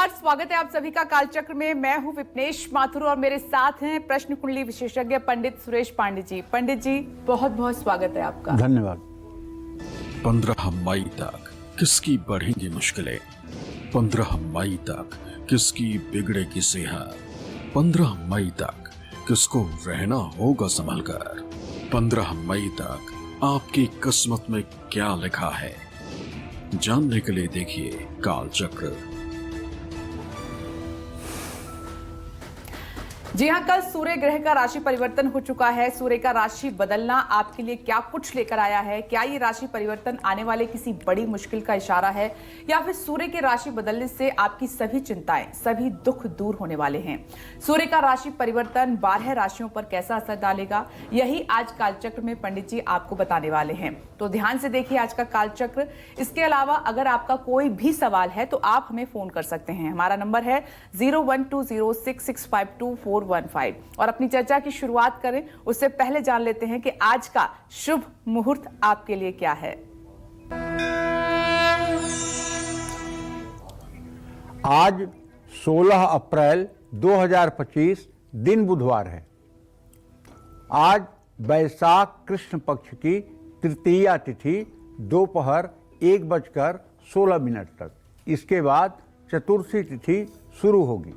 नमस्कार, स्वागत है आप सभी का कालचक्र में। मैं हूं विपनेश माथुर और मेरे साथ हैं प्रश्न कुंडली विशेषज्ञ पंडित सुरेश पांडे जी। पंडित जी, बहुत बहुत स्वागत है आपका। धन्यवाद। 15 मई तक किसकी बढ़ेंगी मुश्किलें, 15 मई तक किसकी बिगड़ेगी सेहत, 15 मई तक किसको रहना होगा संभल कर, 15 मई तक आपकी किस्मत में क्या लिखा है, जानने के लिए देखिए कालचक्र। जी हाँ, कल सूर्य ग्रह का राशि परिवर्तन हो चुका है। सूर्य का राशि बदलना आपके लिए क्या कुछ लेकर आया है? क्या ये राशि परिवर्तन आने वाले किसी बड़ी मुश्किल का इशारा है, या फिर सूर्य के राशि बदलने से आपकी सभी चिंताएं, सभी दुख दूर होने वाले हैं? सूर्य का राशि परिवर्तन 12 राशियों पर कैसा असर डालेगा, यही आज कालचक्र में पंडित जी आपको बताने वाले हैं। तो ध्यान से देखिए आज का कालचक्र। इसके अलावा अगर आपका कोई भी सवाल है तो आप हमें फोन कर सकते हैं। हमारा नंबर है 012066524415। और अपनी चर्चा की शुरुआत करें उससे पहले जान लेते हैं कि आज का शुभ मुहूर्त आपके लिए क्या है। आज 16 अप्रैल 2025 दिन बुधवार है। आज वैशाख कृष्ण पक्ष की तृतीया तिथि दोपहर 1:16 तक, इसके बाद चतुर्थी तिथि शुरू होगी।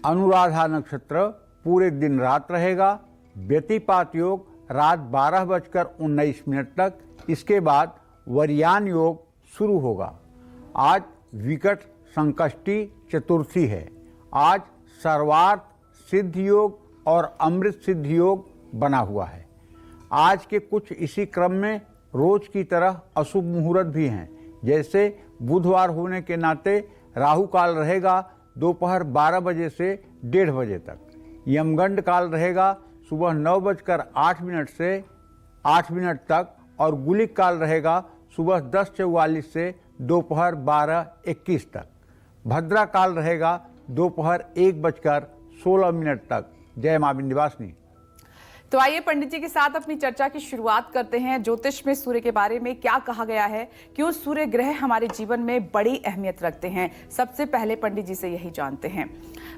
अनुराधा नक्षत्र पूरे दिन रात रहेगा। व्यतिपात योग रात 12:19 तक, इसके बाद वरयान योग शुरू होगा। आज विकट संकष्टी चतुर्थी है। आज सर्वार्थ सिद्ध योग और अमृत सिद्ध योग बना हुआ है। आज के कुछ इसी क्रम में रोज की तरह अशुभ मुहूर्त भी हैं। जैसे बुधवार होने के नाते राहु काल रहेगा दोपहर 12 बजे से 1:30 बजे तक। यमगंड काल रहेगा सुबह 9:08 से 8 तक और गुलिक काल रहेगा सुबह 10:44 से दोपहर 12:21 तक। भद्रा काल रहेगा दोपहर 1:16 तक। जय मां विंध्यवासिनी। तो आइए पंडित जी के साथ अपनी चर्चा की शुरुआत करते हैं। ज्योतिष में सूर्य के बारे में क्या कहा गया है, क्यों सूर्य ग्रह हमारे जीवन में बड़ी अहमियत रखते हैं, सबसे पहले पंडित जी से यही जानते हैं।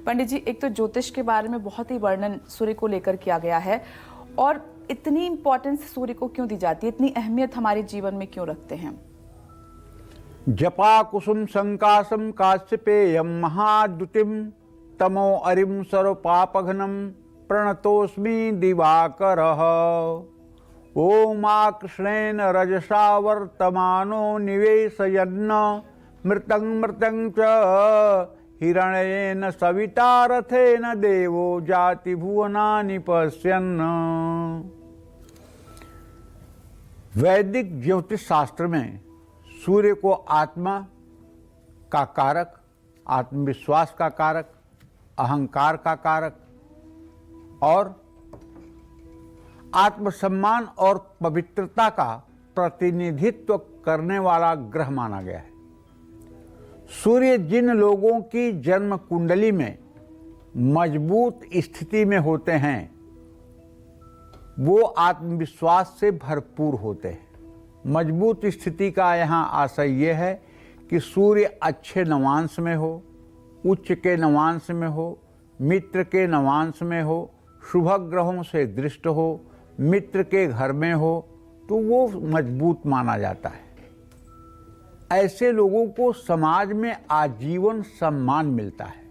पंडित जी, एक तो ज्योतिष के बारे में बहुत ही वर्णन सूर्य को लेकर किया गया है, और इतनी इंपॉर्टेंस सूर्य को क्यों दी जाती है, इतनी अहमियत हमारे जीवन में क्यों रखते हैं? जपा कुसुम संकासम काश्यपेयम महाद्युतिम तमो अरिम सर्व पापघ्नम प्रणतोस्मि दिवाकरः। ओम कृष्णेन रजसा वर्तमानो निवेशयन्न मृतं मृतं च हिरण्येन सविता रथेन देवो जाति भुवनानि पश्यन्। वैदिक ज्योतिष शास्त्र में सूर्य को आत्मा का कारक, आत्मविश्वास का कारक, अहंकार का कारक और आत्मसम्मान और पवित्रता का प्रतिनिधित्व करने वाला ग्रह माना गया है। सूर्य जिन लोगों की जन्म कुंडली में मजबूत स्थिति में होते हैं वो आत्मविश्वास से भरपूर होते हैं। मजबूत स्थिति का यहाँ आशय ये है कि सूर्य अच्छे नवांश में हो, उच्च के नवांश में हो, मित्र के नवांश में हो, शुभ ग्रहों से दृष्ट हो, मित्र के घर में हो, तो वो मजबूत माना जाता है। ऐसे लोगों को समाज में आजीवन सम्मान मिलता है।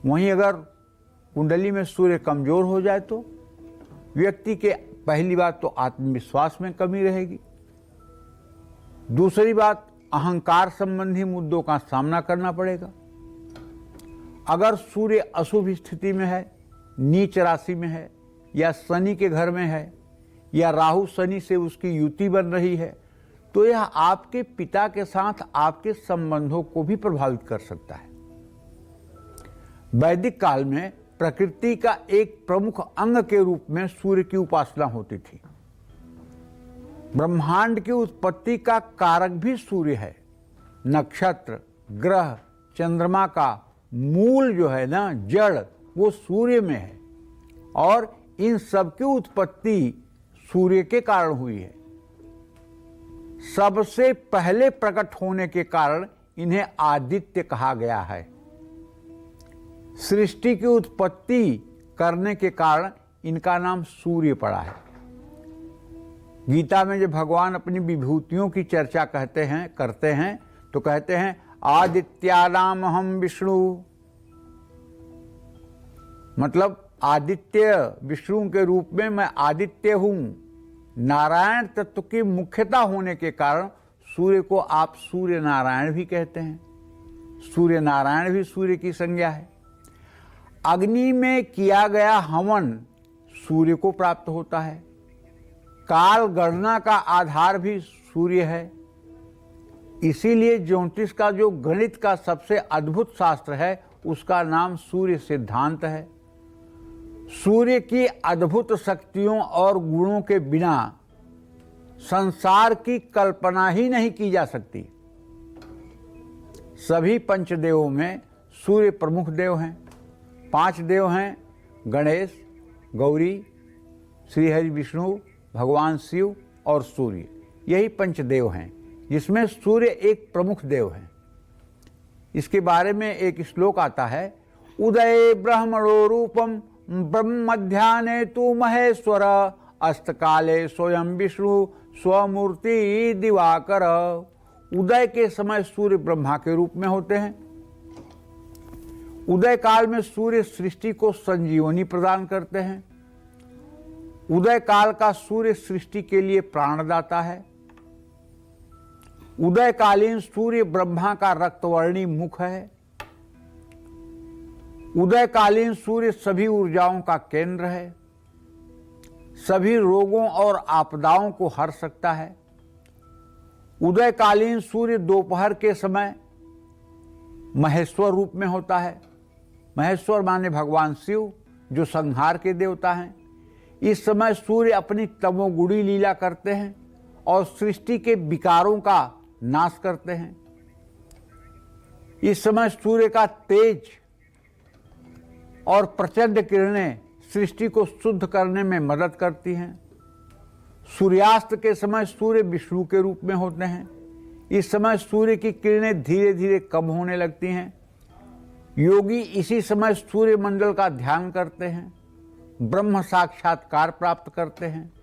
वहीं अगर कुंडली में सूर्य कमजोर हो जाए तो व्यक्ति के पहली बात तो आत्मविश्वास में कमी रहेगी। दूसरी बात, अहंकार संबंधी मुद्दों का सामना करना पड़ेगा। अगर सूर्य अशुभ स्थिति में है, नीच राशि में है, या शनि के घर में है, या राहु शनि से उसकी युति बन रही है, तो यह आपके पिता के साथ आपके संबंधों को भी प्रभावित कर सकता है। वैदिक काल में प्रकृति का एक प्रमुख अंग के रूप में सूर्य की उपासना होती थी। ब्रह्मांड की उत्पत्ति का कारक भी सूर्य है। नक्षत्र, ग्रह, चंद्रमा का मूल जो है ना, जड़, वो सूर्य में है और इन सब की उत्पत्ति सूर्य के कारण हुई है। सबसे पहले प्रकट होने के कारण इन्हें आदित्य कहा गया है। सृष्टि की उत्पत्ति करने के कारण इनका नाम सूर्य पड़ा है। गीता में जब भगवान अपनी विभूतियों की चर्चा करते हैं तो कहते हैं आदित्यानाम हम विष्णु, मतलब आदित्य विष्णु के रूप में मैं आदित्य हूं। नारायण तत्व की मुख्यता होने के कारण सूर्य को आप सूर्य नारायण भी कहते हैं। सूर्य नारायण भी सूर्य की संज्ञा है। अग्नि में किया गया हवन सूर्य को प्राप्त होता है। काल गणना का आधार भी सूर्य है। इसीलिए ज्योतिष का जो गणित का सबसे अद्भुत शास्त्र है उसका नाम सूर्य सिद्धांत है। सूर्य की अद्भुत शक्तियों और गुणों के बिना संसार की कल्पना ही नहीं की जा सकती। सभी पंचदेवों में सूर्य प्रमुख देव हैं। 5 देव हैं, गणेश, गौरी, श्रीहरि विष्णु, भगवान शिव और सूर्य। यही पंचदेव हैं, जिसमें सूर्य एक प्रमुख देव है। इसके बारे में एक श्लोक आता है, उदय ब्रह्मणो रूपम ब्रह्म मध्याह्ने तु महेश्वर अस्तकाले स्वयं विष्णु स्वमूर्ति दिवाकर। उदय के समय सूर्य ब्रह्मा के रूप में होते हैं। उदय काल में सूर्य सृष्टि को संजीवनी प्रदान करते हैं। उदय काल का सूर्य सृष्टि के लिए प्राणदाता है। उदयकालीन सूर्य ब्रह्मा का रक्तवर्णी मुख है। उदयकालीन सूर्य सभी ऊर्जाओं का केंद्र है। सभी रोगों और आपदाओं को हर सकता है। उदयकालीन सूर्य दोपहर के समय महेश्वर रूप में होता है। महेश्वर माने भगवान शिव, जो संहार के देवता हैं। इस समय सूर्य अपनी तमोगुणी लीला करते हैं और सृष्टि के विकारों का नाश करते हैं। इस समय सूर्य का तेज और प्रचंड किरणें सृष्टि को शुद्ध करने में मदद करती हैं। सूर्यास्त के समय सूर्य विष्णु के रूप में होते हैं। इस समय सूर्य की किरणें धीरे धीरे कम होने लगती हैं। योगी इसी समय सूर्य मंडल का ध्यान करते हैं, ब्रह्म साक्षात्कार प्राप्त करते हैं।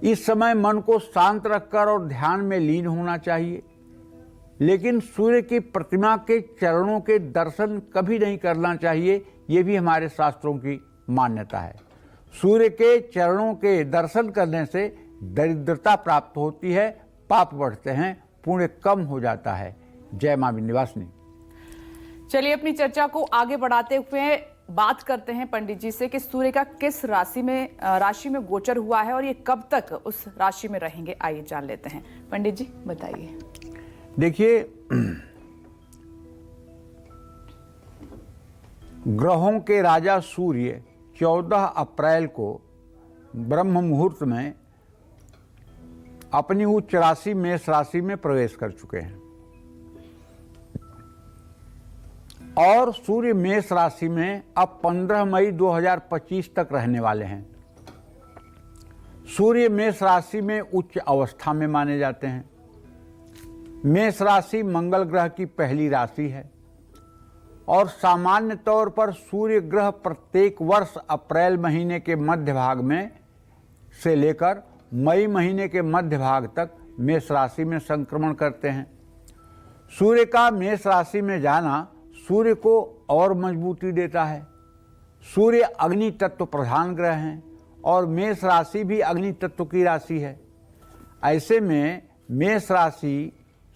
इस समय मन को शांत रखकर और ध्यान में लीन होना चाहिए। लेकिन सूर्य की प्रतिमा के चरणों के दर्शन कभी नहीं करना चाहिए, ये भी हमारे शास्त्रों की मान्यता है। सूर्य के चरणों के दर्शन करने से दरिद्रता प्राप्त होती है, पाप बढ़ते हैं, पुण्य कम हो जाता है। जय मां विंध्यवासिनी। चलिए अपनी चर्चा को आगे बढ़ाते हुए बात करते हैं पंडित जी से कि सूर्य का किस राशि में गोचर हुआ है और ये कब तक उस राशि में रहेंगे। आइए जान लेते हैं। पंडित जी बताइए। देखिए, ग्रहों के राजा सूर्य 14 अप्रैल को ब्रह्म मुहूर्त में अपनी उच्च राशि मेष राशि में प्रवेश कर चुके हैं और सूर्य मेष राशि में अब 15 मई 2025 तक रहने वाले हैं। सूर्य मेष राशि में उच्च अवस्था में माने जाते हैं। मेष राशि मंगल ग्रह की पहली राशि है और सामान्य तौर पर सूर्य ग्रह प्रत्येक वर्ष अप्रैल महीने के मध्य भाग में से लेकर मई महीने के मध्य भाग तक मेष राशि में संक्रमण करते हैं। सूर्य का मेष राशि में जाना सूर्य को और मजबूती देता है। सूर्य अग्नि तत्व प्रधान ग्रह हैं और मेष राशि भी अग्नि तत्व की राशि है। ऐसे में मेष राशि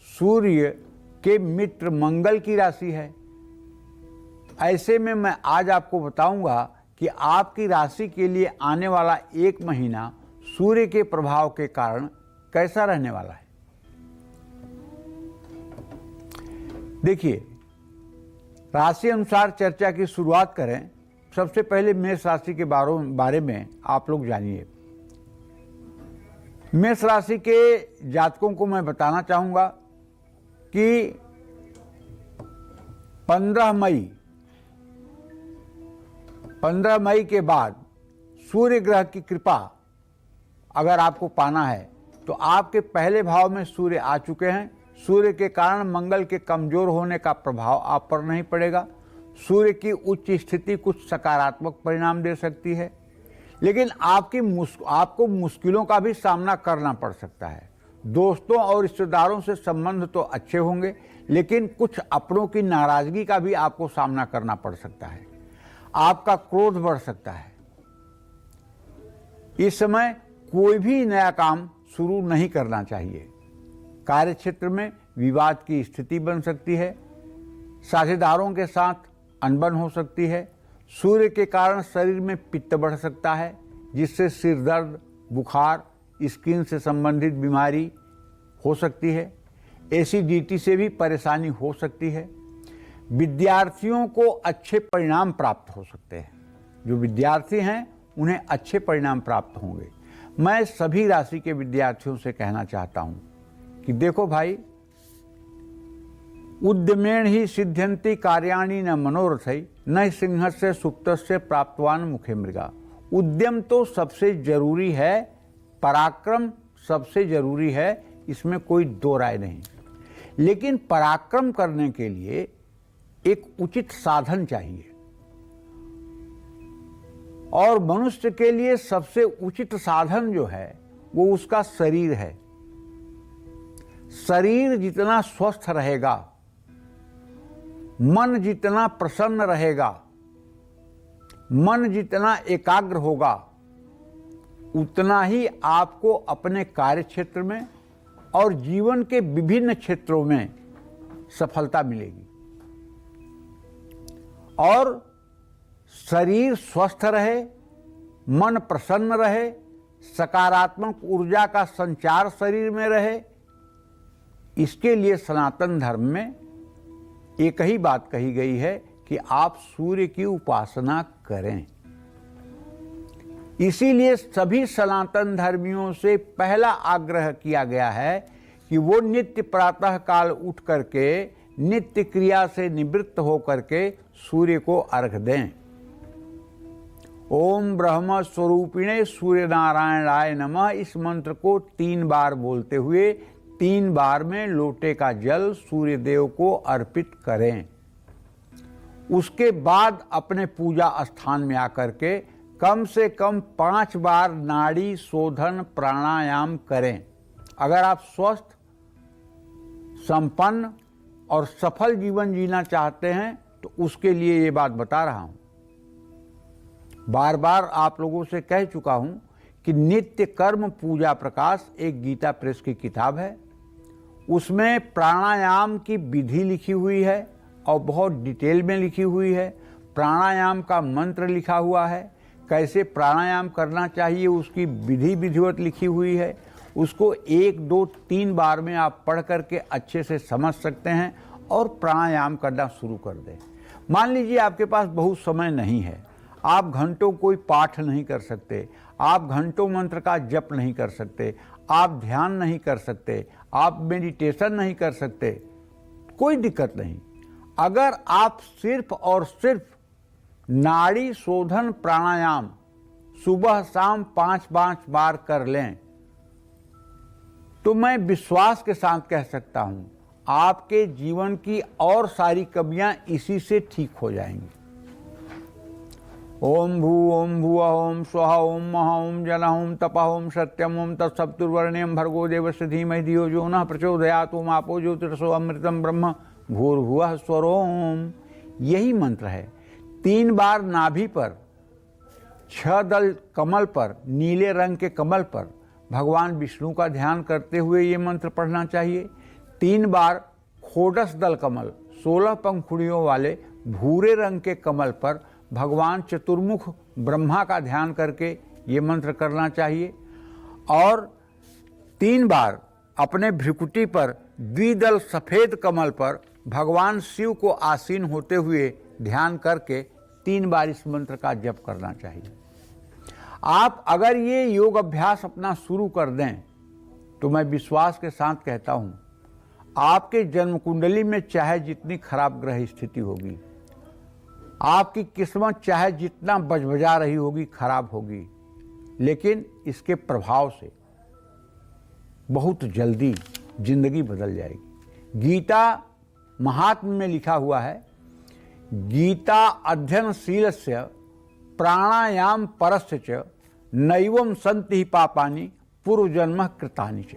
सूर्य के मित्र मंगल की राशि है। ऐसे में मैं आज आपको बताऊंगा कि आपकी राशि के लिए आने वाला एक महीना सूर्य के प्रभाव के कारण कैसा रहने वाला है। देखिए, राशि अनुसार चर्चा की शुरुआत करें। सबसे पहले मेष राशि के बारे में आप लोग जानिए। मेष राशि के जातकों को मैं बताना चाहूंगा कि 15 मई के बाद सूर्य ग्रह की कृपा अगर आपको पाना है तो आपके पहले भाव में सूर्य आ चुके हैं। सूर्य के कारण मंगल के कमजोर होने का प्रभाव आप पर नहीं पड़ेगा। सूर्य की उच्च स्थिति कुछ सकारात्मक परिणाम दे सकती है, लेकिन आपको मुश्किलों का भी सामना करना पड़ सकता है। दोस्तों और रिश्तेदारों से संबंध तो अच्छे होंगे, लेकिन कुछ अपनों की नाराजगी का भी आपको सामना करना पड़ सकता है। आपका क्रोध बढ़ सकता है। इस समय कोई भी नया काम शुरू नहीं करना चाहिए। कार्य क्षेत्र में विवाद की स्थिति बन सकती है। साझेदारों के साथ अनबन हो सकती है। सूर्य के कारण शरीर में पित्त बढ़ सकता है, जिससे सिर दर्द, बुखार, स्किन से संबंधित बीमारी हो सकती है। एसिडिटी से भी परेशानी हो सकती है। विद्यार्थियों को अच्छे परिणाम प्राप्त हो सकते हैं। जो विद्यार्थी हैं उन्हें अच्छे परिणाम प्राप्त होंगे। मैं सभी राशि के विद्यार्थियों से कहना चाहता हूं कि देखो भाई, उद्यमेण ही सिद्ध्यन्ति कार्याणि न मनोरथै न सिंहस्य सुप्तस्य प्राप्तवान मुखे मृगा। उद्यम तो सबसे जरूरी है, पराक्रम सबसे जरूरी है, इसमें कोई दो राय नहीं। लेकिन पराक्रम करने के लिए एक उचित साधन चाहिए, और मनुष्य के लिए सबसे उचित साधन जो है वो उसका शरीर है। शरीर जितना स्वस्थ रहेगा, मन जितना प्रसन्न रहेगा, मन जितना एकाग्र होगा, उतना ही आपको अपने कार्य क्षेत्र में और जीवन के विभिन्न क्षेत्रों में सफलता मिलेगी। और शरीर स्वस्थ रहे, मन प्रसन्न रहे, सकारात्मक ऊर्जा का संचार शरीर में रहे, इसके लिए सनातन धर्म में एक ही बात कही गई है कि आप सूर्य की उपासना करें। इसीलिए सभी सनातन धर्मियों से पहला आग्रह किया गया है कि वो नित्य प्रातः काल उठ करके नित्य क्रिया से निवृत्त होकर के सूर्य को अर्घ दें। ओम ब्रह्म स्वरूपिणे सूर्य नारायणाय नमः, इस मंत्र को 3 बार बोलते हुए 3 बार में लोटे का जल सूर्य देव को अर्पित करें। उसके बाद अपने पूजा स्थान में आकर के कम से कम 5 बार नाड़ी शोधन प्राणायाम करें। अगर आप स्वस्थ, संपन्न और सफल जीवन जीना चाहते हैं तो उसके लिए ये बात बता रहा हूं। बार बार आप लोगों से कह चुका हूं कि नित्य कर्म पूजा प्रकाश एक गीता प्रेस की किताब है। उसमें प्राणायाम की विधि लिखी हुई है और बहुत डिटेल में लिखी हुई है। प्राणायाम का मंत्र लिखा हुआ है, कैसे प्राणायाम करना चाहिए उसकी विधि विधिवत लिखी हुई है। उसको 1, 2, 3 बार में आप पढ़ करके अच्छे से समझ सकते हैं और प्राणायाम करना शुरू कर दें। मान लीजिए आपके पास बहुत समय नहीं है, आप घंटों कोई पाठ नहीं कर सकते, आप घंटों मंत्र का जप नहीं कर सकते, आप ध्यान नहीं कर सकते, आप मेडिटेशन नहीं कर सकते, कोई दिक्कत नहीं। अगर आप सिर्फ और सिर्फ नाड़ी शोधन प्राणायाम सुबह शाम 5-5 बार कर लें तो मैं विश्वास के साथ कह सकता हूं आपके जीवन की और सारी कमियां इसी से ठीक हो जाएंगी। ओम भुवः ओम स्वः ओम महः ओम जनः ओम तपः ओम सत्यम ओम तत्सवितुर्वरेण्यं भर्गो देवस्य धीमहि धियो यो नः प्रचोदयात्। ओम आपो ज्योतिरसो अमृतम ब्रह्म भूर्भुवः स्वरोम। यही मंत्र है। 3 बार नाभि पर, 6 दल कमल पर, नीले रंग के कमल पर भगवान विष्णु का ध्यान करते हुए ये मंत्र पढ़ना चाहिए। 3 बार खोडस दल कमल, 16 पंखुड़ियों वाले भूरे रंग के कमल पर भगवान चतुर्मुख ब्रह्मा का ध्यान करके ये मंत्र करना चाहिए। और 3 बार अपने भ्रिकुटी पर द्विदल सफेद कमल पर भगवान शिव को आसीन होते हुए ध्यान करके 3 बार इस मंत्र का जप करना चाहिए। आप अगर ये योग अभ्यास अपना शुरू कर दें तो मैं विश्वास के साथ कहता हूं आपके जन्म कुंडली में चाहे जितनी खराब ग्रह स्थिति होगी, आपकी किस्मत चाहे जितना बजबजा रही होगी, खराब होगी, लेकिन इसके प्रभाव से बहुत जल्दी जिंदगी बदल जाएगी। गीता महात्म्य में लिखा हुआ है, गीता अध्ययनशीलस्य प्राणायाम परस्य च नैवं सन्ति पापानि पूर्वजन्म कृतानि च।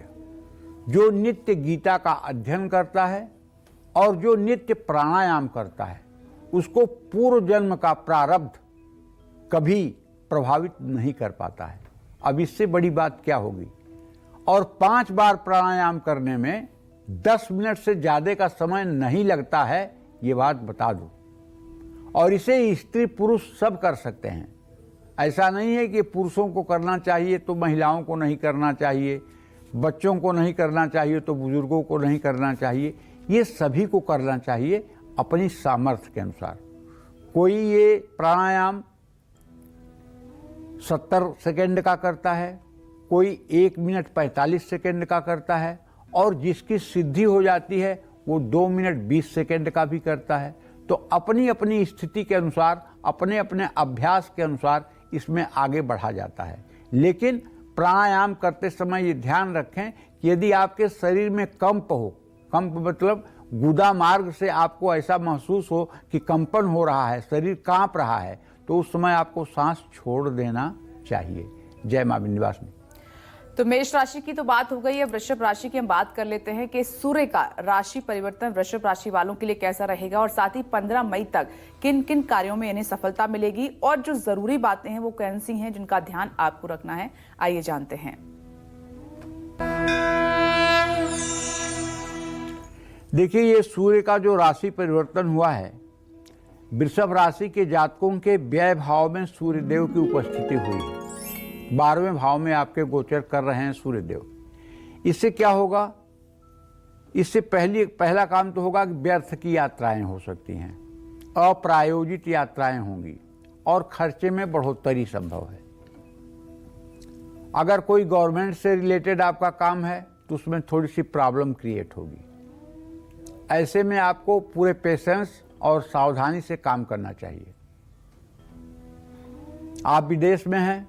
जो नित्य गीता का अध्ययन करता है और जो नित्य प्राणायाम करता है उसको पूर्व जन्म का प्रारब्ध कभी प्रभावित नहीं कर पाता है। अब इससे बड़ी बात क्या होगी। और 5 बार प्राणायाम करने में 10 मिनट से ज़्यादा का समय नहीं लगता है, ये बात बता दूं। और इसे स्त्री पुरुष सब कर सकते हैं। ऐसा नहीं है कि पुरुषों को करना चाहिए तो महिलाओं को नहीं करना चाहिए, बच्चों को नहीं करना चाहिए तो बुजुर्गों को नहीं करना चाहिए। ये सभी को करना चाहिए अपनी सामर्थ्य के अनुसार। कोई ये प्राणायाम 70 सेकेंड का करता है, कोई 1 मिनट 45 सेकेंड का करता है, और जिसकी सिद्धि हो जाती है वो 2 मिनट 20 सेकेंड का भी करता है। तो अपनी अपनी स्थिति के अनुसार, अपने अपने अभ्यास के अनुसार इसमें आगे बढ़ा जाता है। लेकिन प्राणायाम करते समय ये ध्यान रखें कि यदि आपके शरीर में कंप हो, कंप मतलब गुदा मार्ग से आपको ऐसा महसूस हो कि कंपन हो रहा है, शरीर कांप रहा है, तो उस समय आपको सांस छोड़ देना चाहिए। जय मां विंध्यवासिनी। तो मेष राशि की तो बात हो गई है, वृषभ राशि की हम बात कर लेते हैं कि सूर्य का राशि परिवर्तन वृषभ राशि वालों के लिए कैसा रहेगा और साथ ही 15 मई तक किन किन कार्यों में इन्हें सफलता मिलेगी और जो जरूरी बातें हैं वो कौन सी हैं जिनका ध्यान आपको रखना है, आइए जानते हैं। देखिए, ये सूर्य का जो राशि परिवर्तन हुआ है, वृषभ राशि के जातकों के व्यय भाव में सूर्य देव की उपस्थिति हुई है। 12वें भाव में आपके गोचर कर रहे हैं सूर्य देव। इससे क्या होगा, इससे पहला काम तो होगा कि व्यर्थ की यात्राएं हो सकती हैं, अप्रायोजित यात्राएं होंगी और खर्चे में बढ़ोतरी संभव है। अगर कोई गवर्नमेंट से रिलेटेड आपका काम है तो उसमें थोड़ी सी प्रॉब्लम क्रिएट होगी। ऐसे में आपको पूरे पेशेंस और सावधानी से काम करना चाहिए। आप विदेश में हैं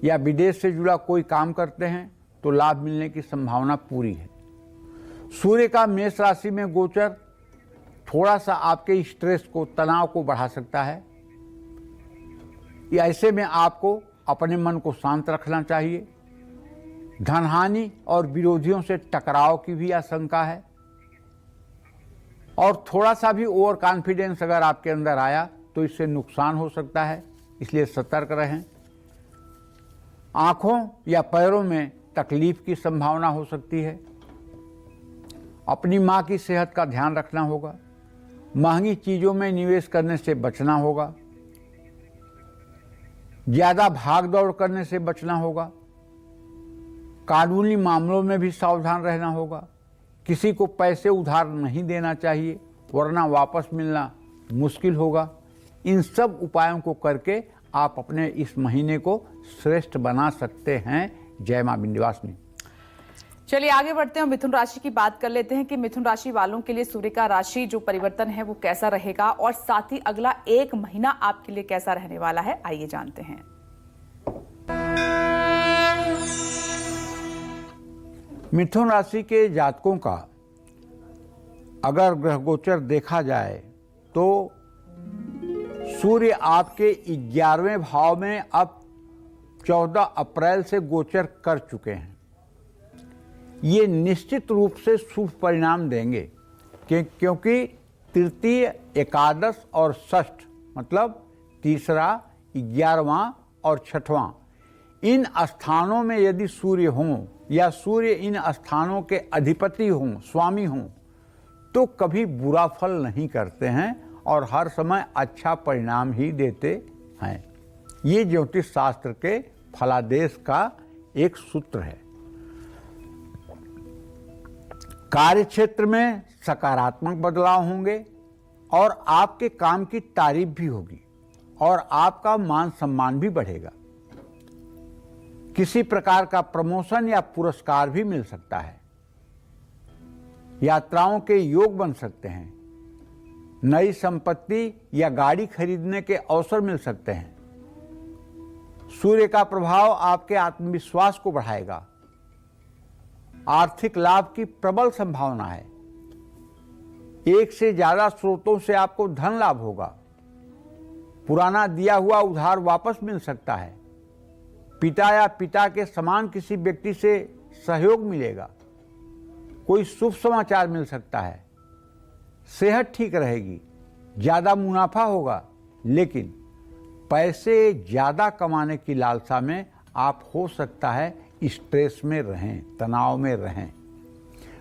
या विदेश से जुड़ा कोई काम करते हैं तो लाभ मिलने की संभावना पूरी है। सूर्य का मेष राशि में गोचर थोड़ा सा आपके स्ट्रेस को, तनाव को बढ़ा सकता है। ऐसे में आपको अपने मन को शांत रखना चाहिए। धनहानि और विरोधियों से टकराव की भी आशंका है और थोड़ा सा भी ओवर कॉन्फिडेंस अगर आपके अंदर आया तो इससे नुकसान हो सकता है, इसलिए सतर्क रहें। आंखों या पैरों में तकलीफ की संभावना हो सकती है। अपनी मां की सेहत का ध्यान रखना होगा। महंगी चीजों में निवेश करने से बचना होगा। ज्यादा भाग दौड़ करने से बचना होगा। कानूनी मामलों में भी सावधान रहना होगा। किसी को पैसे उधार नहीं देना चाहिए, वरना वापस मिलना मुश्किल होगा। इन सब उपायों को करके आप अपने इस महीने को श्रेष्ठ बना सकते हैं। जय मां विंध्यवासिनी। चलिए आगे बढ़ते हैं, मिथुन राशि की बात कर लेते हैं कि मिथुन राशि वालों के लिए सूर्य का राशि जो परिवर्तन है वो कैसा रहेगा और साथ ही अगला 1 महीना आपके लिए कैसा रहने वाला है, आइए जानते हैं। मिथुन राशि के जातकों का अगर ग्रह गोचर देखा जाए तो सूर्य आपके 11वें भाव में अब 14 अप्रैल से गोचर कर चुके हैं। ये निश्चित रूप से शुभ परिणाम देंगे क्योंकि तृतीय, एकादश और षष्ठ मतलब तीसरा, 11वां और 6वां इन स्थानों में यदि सूर्य हों या सूर्य इन स्थानों के अधिपति हों, स्वामी हों, तो कभी बुरा फल नहीं करते हैं और हर समय अच्छा परिणाम ही देते हैं। ये ज्योतिष शास्त्र के फलादेश का एक सूत्र है। कार्य क्षेत्र में सकारात्मक बदलाव होंगे और आपके काम की तारीफ भी होगी और आपका मान सम्मान भी बढ़ेगा। किसी प्रकार का प्रमोशन या पुरस्कार भी मिल सकता है। यात्राओं के योग बन सकते हैं। नई संपत्ति या गाड़ी खरीदने के अवसर मिल सकते हैं। सूर्य का प्रभाव आपके आत्मविश्वास को बढ़ाएगा। आर्थिक लाभ की प्रबल संभावना है। एक से ज्यादा स्रोतों से आपको धन लाभ होगा। पुराना दिया हुआ उधार वापस मिल सकता है। पिता या पिता के समान किसी व्यक्ति से सहयोग मिलेगा। कोई शुभ समाचार मिल सकता है। सेहत ठीक रहेगी। ज्यादा मुनाफा होगा, लेकिन पैसे ज्यादा कमाने की लालसा में आप हो सकता है स्ट्रेस में रहें, तनाव में रहें।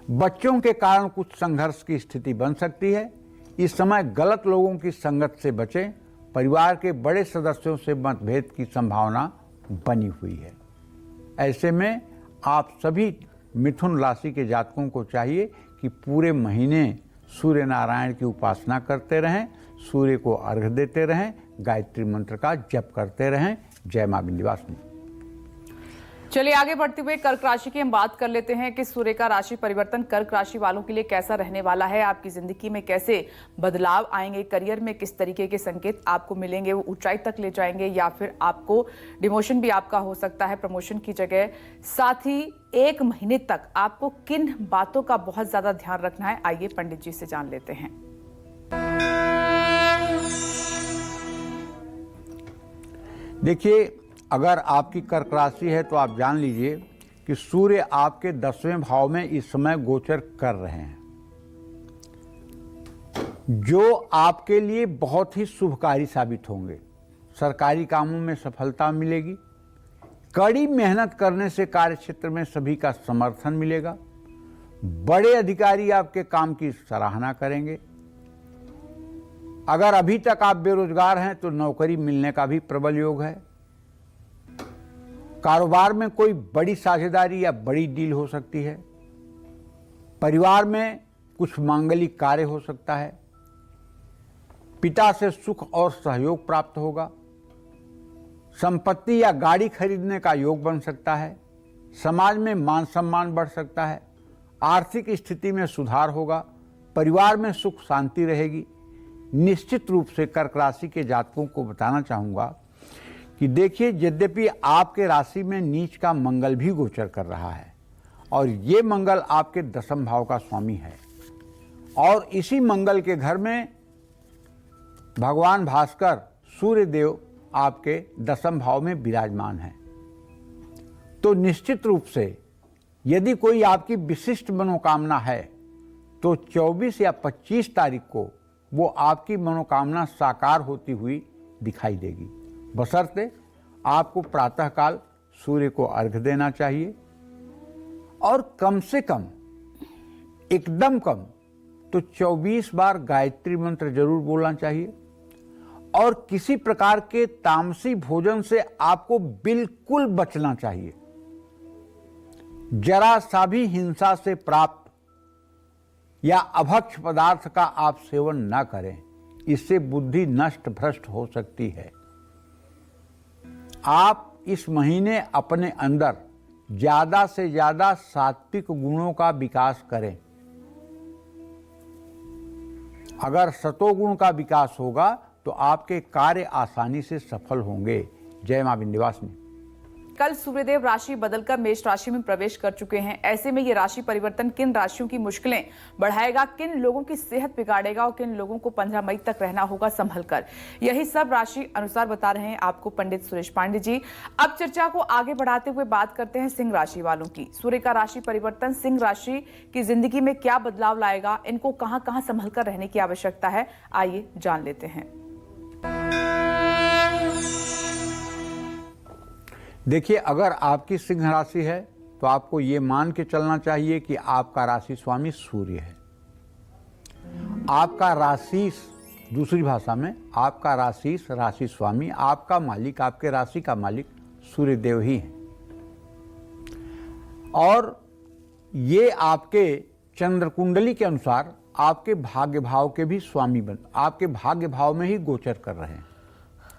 बच्चों के कारण कुछ संघर्ष की स्थिति बन सकती है। इस समय गलत लोगों की संगत से बचें। परिवार के बड़े सदस्यों से मतभेद की संभावना बनी हुई है। ऐसे में आप सभी मिथुन राशि के जातकों को चाहिए कि पूरे महीने सूर्य नारायण की उपासना करते रहें, सूर्य को अर्घ्य देते रहें, गायत्री मंत्र का जप करते रहें। जय मां विंध्यवासिनी। चलिए आगे बढ़ते हुए कर्क राशि की हम बात कर लेते हैं कि सूर्य का राशि परिवर्तन कर्क राशि वालों के लिए कैसा रहने वाला है। आपकी जिंदगी में कैसे बदलाव आएंगे, करियर में किस तरीके के संकेत आपको मिलेंगे, वो ऊंचाई तक ले जाएंगे या फिर आपको डिमोशन भी आपका हो सकता है, प्रमोशन की जगह। साथ ही एक महीने तक आपको किन बातों का बहुत ज्यादा ध्यान रखना है, आइए पंडित जी से जान लेते हैं। देखिए, अगर आपकी कर्क राशि है तो आप जान लीजिए कि सूर्य आपके 10वें भाव में इस समय गोचर कर रहे हैं, जो आपके लिए बहुत ही शुभकारी साबित होंगे। सरकारी कामों में सफलता मिलेगी। कड़ी मेहनत करने से कार्यक्षेत्र में सभी का समर्थन मिलेगा। बड़े अधिकारी आपके काम की सराहना करेंगे। अगर अभी तक आप बेरोजगार हैं तो नौकरी मिलने का भी प्रबल योग है। कारोबार में कोई बड़ी साझेदारी या बड़ी डील हो सकती है। परिवार में कुछ मांगलिक कार्य हो सकता है। पिता से सुख और सहयोग प्राप्त होगा। संपत्ति या गाड़ी खरीदने का योग बन सकता है। समाज में मान सम्मान बढ़ सकता है। आर्थिक स्थिति में सुधार होगा। परिवार में सुख शांति रहेगी। निश्चित रूप से कर्क राशि के जातकों को बताना चाहूंगा कि देखिए, यद्यपि आपके राशि में नीच का मंगल भी गोचर कर रहा है और ये मंगल आपके 10वें भाव का स्वामी है, और इसी मंगल के घर में भगवान भास्कर सूर्य देव आपके 10वें भाव में विराजमान है। तो निश्चित रूप से यदि कोई आपकी विशिष्ट मनोकामना है तो 24 या 25 तारीख को वो आपकी मनोकामना साकार होती हुई दिखाई देगी। बशर्ते आपको प्रातःकाल सूर्य को अर्घ्य देना चाहिए और कम से कम, एकदम कम तो 24 बार गायत्री मंत्र जरूर बोलना चाहिए। और किसी प्रकार के तामसी भोजन से आपको बिल्कुल बचना चाहिए। जरा सा भी हिंसा से प्राप्त या अभक्ष पदार्थ का आप सेवन ना करें, इससे बुद्धि नष्ट भ्रष्ट हो सकती है। आप इस महीने अपने अंदर ज्यादा से ज्यादा सात्विक गुणों का विकास करें। अगर सतोगुण का विकास होगा तो आपके कार्य आसानी से सफल होंगे। जय मां विंध्यवासिनी। कल सूर्यदेव राशि बदलकर मेष राशि में प्रवेश कर चुके हैं। ऐसे में ये राशि परिवर्तन किन राशियों की मुश्किलें बढ़ाएगा, किन लोगों की सेहत बिगाड़ेगा और किन लोगों को 15 मई तक रहना होगा संभल कर, यही सब राशि अनुसार बता रहे हैं आपको पंडित सुरेश पांडे जी। अब चर्चा को आगे बढ़ाते हुए बात करते हैं सिंह राशि वालों की। सूर्य का राशि परिवर्तन सिंह राशि की जिंदगी में क्या बदलाव लाएगा, इनको कहां कहां संभल कर रहने की आवश्यकता है, आइए जान लेते हैं। देखिए, अगर आपकी सिंह राशि है तो आपको ये मान के चलना चाहिए कि आपका राशि स्वामी सूर्य है। आपका राशि, दूसरी भाषा में आपका राशि स्वामी, आपका मालिक, आपके राशि का मालिक सूर्य देव ही है। और ये आपके चंद्र कुंडली के अनुसार आपके भाग्य भाव के भी स्वामी आपके भाग्य भाव में ही गोचर कर रहे हैं।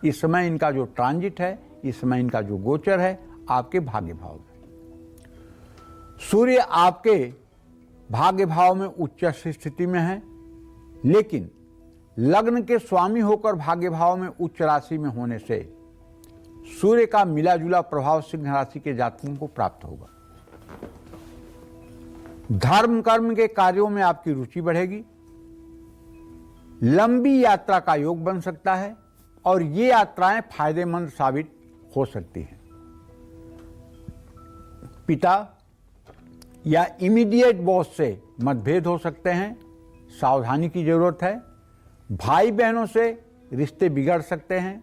इस समय इनका जो ट्रांजिट है, इस समय इनका जो गोचर है आपके भाग्य भाव में। सूर्य आपके भाग्य भाव में उच्च स्थिति में है, लेकिन लग्न के स्वामी होकर भाग्य भाव में उच्च राशि में होने से सूर्य का मिला जुला प्रभाव सिंह राशि के जातकों को प्राप्त होगा। धर्म कर्म के कार्यों में आपकी रुचि बढ़ेगी। लंबी यात्रा का योग बन सकता है और ये यात्राएं फायदेमंद साबित हो सकती हैं। पिता या इमीडिएट बॉस से मतभेद हो सकते हैं, सावधानी की जरूरत है। भाई बहनों से रिश्ते बिगड़ सकते हैं।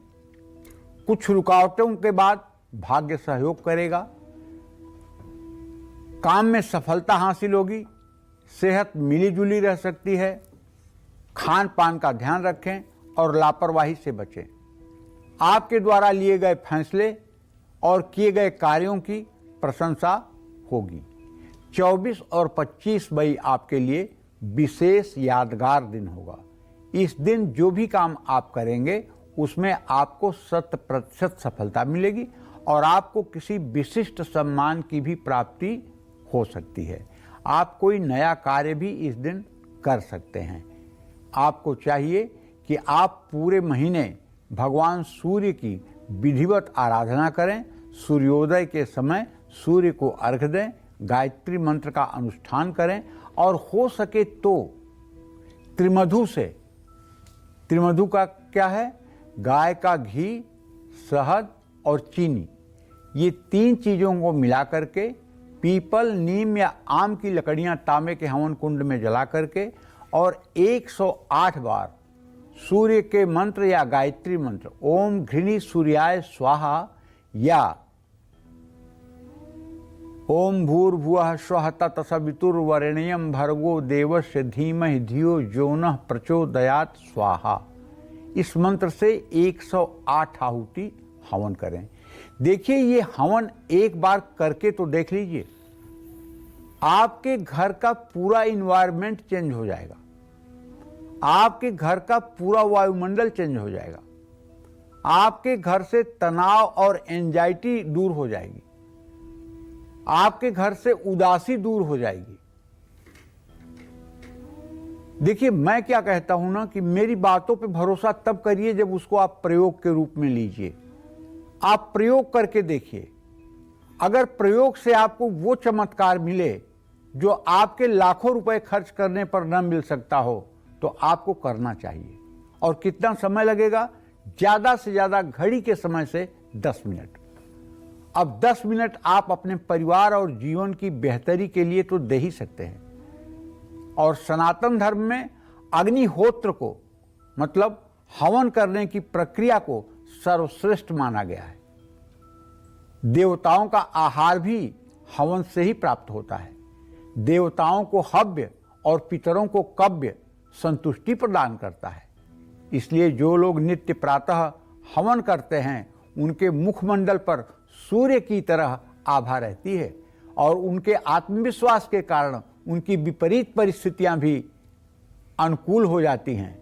कुछ रुकावटों के बाद भाग्य सहयोग करेगा। काम में सफलता हासिल होगी। सेहत मिली जुली रह सकती है। खान पान का ध्यान रखें और लापरवाही से बचें। आपके द्वारा लिए गए फैसले और किए गए कार्यों की प्रशंसा होगी। 24 और 25 मई आपके लिए विशेष यादगार दिन होगा। इस दिन जो भी काम आप करेंगे उसमें आपको 100% सफलता मिलेगी और आपको किसी विशिष्ट सम्मान की भी प्राप्ति हो सकती है। आप कोई नया कार्य भी इस दिन कर सकते हैं। आपको चाहिए कि आप पूरे महीने भगवान सूर्य की विधिवत आराधना करें। सूर्योदय के समय सूर्य को अर्घ्य दें, गायत्री मंत्र का अनुष्ठान करें और हो सके तो त्रिमधु का क्या है? गाय का घी, शहद और चीनी, ये 3 चीज़ों को मिला करके पीपल, नीम या आम की लकड़ियां तांबे के हवन कुंड में जला करके और 108 बार सूर्य के मंत्र या गायत्री मंत्र ओम घृणी सूर्याय स्वाहा या ओम भूर्भुवः स्वः तत्सवितुर्वरेण्यं भर्गो देवस्य धीमहि धियो यो नः प्रचोदयात् स्वाहा, इस मंत्र से 108 आहुति हवन करें। देखिए, ये हवन एक बार करके तो देख लीजिए, आपके घर का पूरा इन्वायरमेंट चेंज हो जाएगा। आपके घर का पूरा वायुमंडल चेंज हो जाएगा। आपके घर से तनाव और एंजाइटी दूर हो जाएगी। आपके घर से उदासी दूर हो जाएगी। देखिए, मैं क्या कहता हूं ना कि मेरी बातों पे भरोसा तब करिए जब उसको आप प्रयोग के रूप में लीजिए। आप प्रयोग करके देखिए। अगर प्रयोग से आपको वो चमत्कार मिले जो आपके लाखों रुपए खर्च करने पर न मिल सकता हो तो आपको करना चाहिए। और कितना समय लगेगा? ज्यादा से ज्यादा घड़ी के समय से 10 मिनट। अब 10 मिनट आप अपने परिवार और जीवन की बेहतरी के लिए तो दे ही सकते हैं। और सनातन धर्म में अग्निहोत्र को, मतलब हवन करने की प्रक्रिया को सर्वश्रेष्ठ माना गया है। देवताओं का आहार भी हवन से ही प्राप्त होता है। देवताओं को हव्य और पितरों को कव्य संतुष्टि प्रदान करता है। इसलिए जो लोग नित्य प्रातः हवन करते हैं उनके मुखमंडल पर सूर्य की तरह आभा रहती है और उनके आत्मविश्वास के कारण उनकी विपरीत परिस्थितियां भी अनुकूल हो जाती हैं